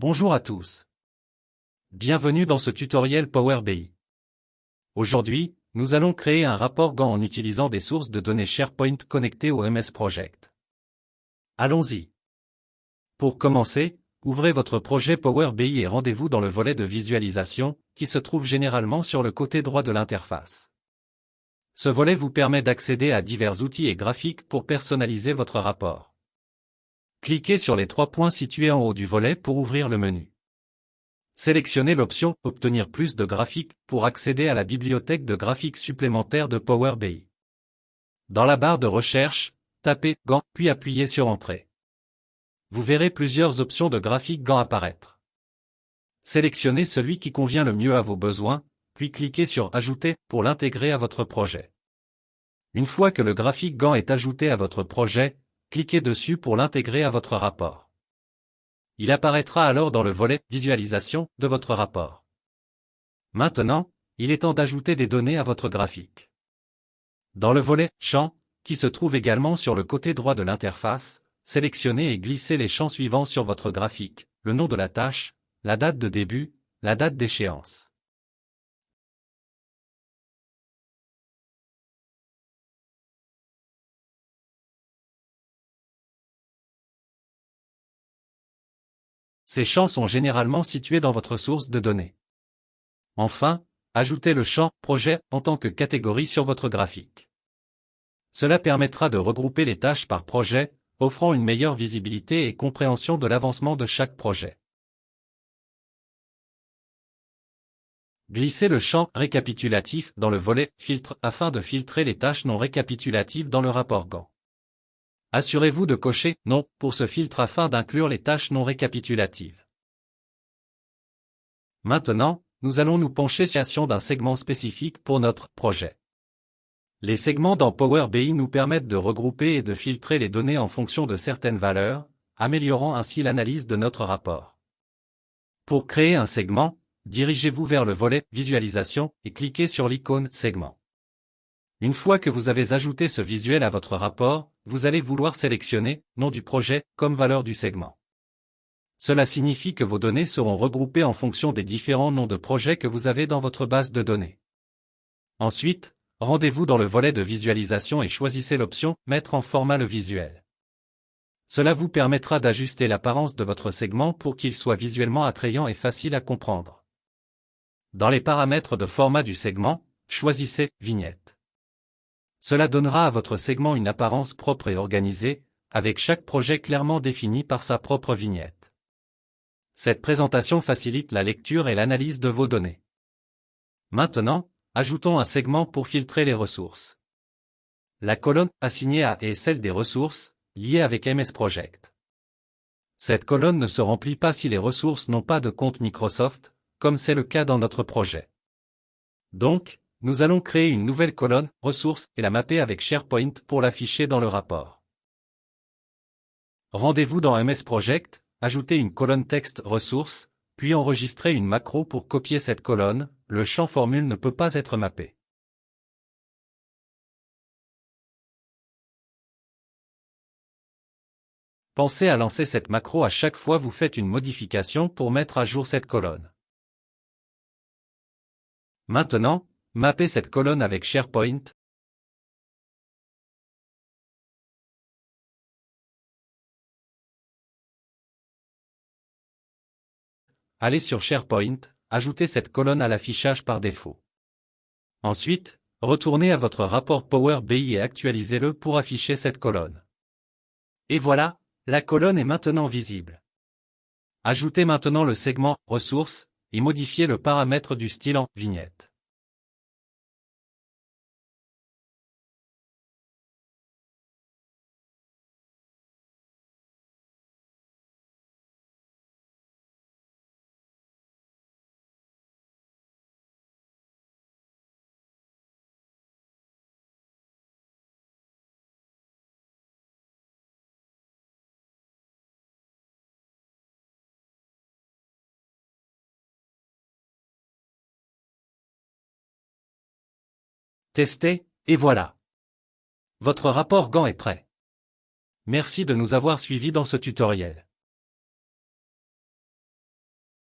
Bonjour à tous. Bienvenue dans ce tutoriel Power BI. Aujourd'hui, nous allons créer un rapport Gantt en utilisant des sources de données SharePoint connectées au MS Project. Allons-y. Pour commencer, ouvrez votre projet Power BI et rendez-vous dans le volet de visualisation, qui se trouve généralement sur le côté droit de l'interface. Ce volet vous permet d'accéder à divers outils et graphiques pour personnaliser votre rapport. Cliquez sur les trois points situés en haut du volet pour ouvrir le menu. Sélectionnez l'option « Obtenir plus de graphiques » pour accéder à la bibliothèque de graphiques supplémentaires de Power BI. Dans la barre de recherche, tapez « Gantt » puis appuyez sur « Entrée ». Vous verrez plusieurs options de graphiques Gantt apparaître. Sélectionnez celui qui convient le mieux à vos besoins, puis cliquez sur « Ajouter » pour l'intégrer à votre projet. Une fois que le graphique Gantt est ajouté à votre projet, cliquez dessus pour l'intégrer à votre rapport. Il apparaîtra alors dans le volet « Visualisation » de votre rapport. Maintenant, il est temps d'ajouter des données à votre graphique. Dans le volet « Champs », qui se trouve également sur le côté droit de l'interface, sélectionnez et glissez les champs suivants sur votre graphique, le nom de la tâche, la date de début, la date d'échéance. Ces champs sont généralement situés dans votre source de données. Enfin, ajoutez le champ « Projet » en tant que catégorie sur votre graphique. Cela permettra de regrouper les tâches par projet, offrant une meilleure visibilité et compréhension de l'avancement de chaque projet. Glissez le champ « Récapitulatif » dans le volet « Filtre » afin de filtrer les tâches non récapitulatives dans le rapport Gantt. Assurez-vous de cocher « Non » pour ce filtre afin d'inclure les tâches non récapitulatives. Maintenant, nous allons nous pencher sur la création d'un segment spécifique pour notre projet. Les segments dans Power BI nous permettent de regrouper et de filtrer les données en fonction de certaines valeurs, améliorant ainsi l'analyse de notre rapport. Pour créer un segment, dirigez-vous vers le volet « Visualisation » et cliquez sur l'icône « Segment ». Une fois que vous avez ajouté ce visuel à votre rapport, vous allez vouloir sélectionner « Nom du projet » comme valeur du segment. Cela signifie que vos données seront regroupées en fonction des différents noms de projets que vous avez dans votre base de données. Ensuite, rendez-vous dans le volet de visualisation et choisissez l'option « Mettre en format le visuel ». Cela vous permettra d'ajuster l'apparence de votre segment pour qu'il soit visuellement attrayant et facile à comprendre. Dans les paramètres de format du segment, choisissez « Vignette ». Cela donnera à votre segment une apparence propre et organisée, avec chaque projet clairement défini par sa propre vignette. Cette présentation facilite la lecture et l'analyse de vos données. Maintenant, ajoutons un segment pour filtrer les ressources. La colonne assignée à est celle des ressources, liées avec MS Project. Cette colonne ne se remplit pas si les ressources n'ont pas de compte Microsoft, comme c'est le cas dans notre projet. Donc, nous allons créer une nouvelle colonne « Ressources » et la mapper avec SharePoint pour l'afficher dans le rapport. Rendez-vous dans MS Project, ajoutez une colonne texte « Ressources », puis enregistrez une macro pour copier cette colonne, le champ formule ne peut pas être mappé. Pensez à lancer cette macro à chaque fois vous faites une modification pour mettre à jour cette colonne. Maintenant, mappez cette colonne avec SharePoint. Allez sur SharePoint, ajoutez cette colonne à l'affichage par défaut. Ensuite, retournez à votre rapport Power BI et actualisez-le pour afficher cette colonne. Et voilà, la colonne est maintenant visible. Ajoutez maintenant le segment « Ressources » et modifiez le paramètre du style en « Vignette ». Testez, et voilà. Votre rapport Gantt est prêt. Merci de nous avoir suivis dans ce tutoriel.